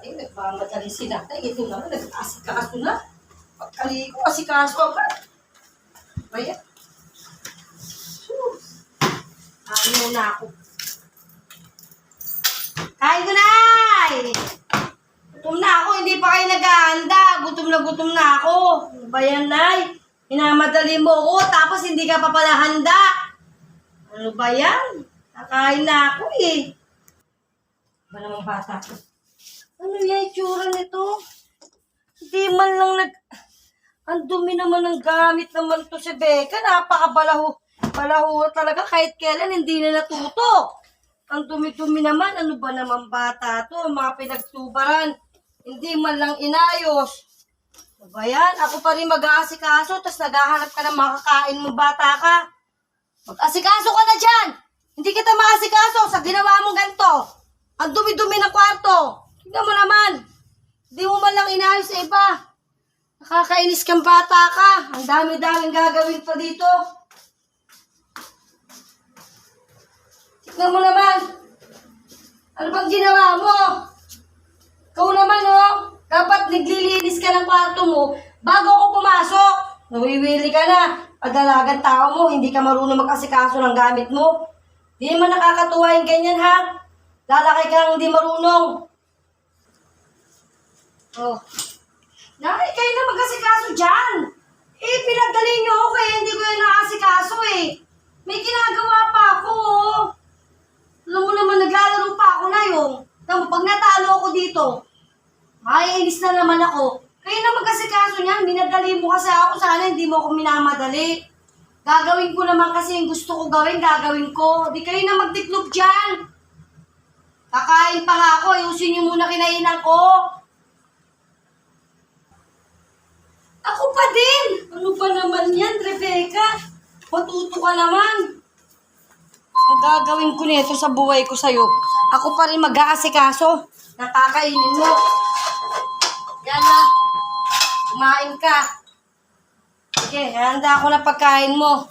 Ay, nagmamadali si nanay. Ito naman, nag-asikaso na. Pagkaliko, asikaso agad. Ayan. Kain muna ako. Kain ko, Nay! Gutom na ako, hindi pa kayo naghahanda. Gutom na ako. Ano ba yan, Nay? Minamadali mo ako, tapos hindi ka pa pala handa. Ano ba yan? Kakain na ako eh. Ba namang bata ko? Ano yung itsura nito? Hindi man lang Ang dumi naman ng gamit naman to si Becca. Napakabalaho. Balaho talaga kahit kailan hindi na natuto. Ang dumi-dumi naman. Ano ba naman bata to? Mga pinagtubaran. Hindi man lang inayos. Ano ba yan? Ako pa rin mag-aasikaso tapos naghahanap ka ng makakain mo bata ka. Mag-asikaso ka na dyan! Hindi kita maasikaso sa ginawa mo ganito. Ang dumi-dumi ng kwarto. Tignan mo naman. Hindi mo man lang inayos sa iba. Nakakainis kang bata ka. Ang dami-daming gagawin pa dito. Tignan mo naman. Ano bang ginawa mo? Ikaw naman, oh. Dapat naglilinis ka ng kwarto mo bago ako pumasok. Nawiwili ka na. Pag-dalagang tao mo, hindi ka marunong mag-asikaso ng gamit mo. Di naman nakakatuwa yung ganyan, ha? Lalaki kang hindi marunong. Oh. Nanay, kayo na mag-asikaso dyan. Eh, pinagdali niyo ako kaya hindi ko yung nakasikaso eh. May ginagawa pa ako, oh. Alam mo naman, naglalaro pa ako na yung. Pag natalo ako dito, maiinis na naman ako. Kayo na mag-asikaso niyan, minadali mo kasi ako, sana hindi mo ako minamadali. Gagawin ko naman kasi yung gusto ko gawin, gagawin ko. Di kayo na magtiklop dyan. Kakain pa nga ako, ayusin niyo muna kinainan ko. Ako pa din! Ano ba naman yan, Rebecca? Matuto ka naman. Ang gagawin ko nito sa buhay ko sa'yo. Ako pa rin mag-aasikaso. Nakakainin mo. Yan na. Kumain ka. Sige, handa ako na pagkain mo.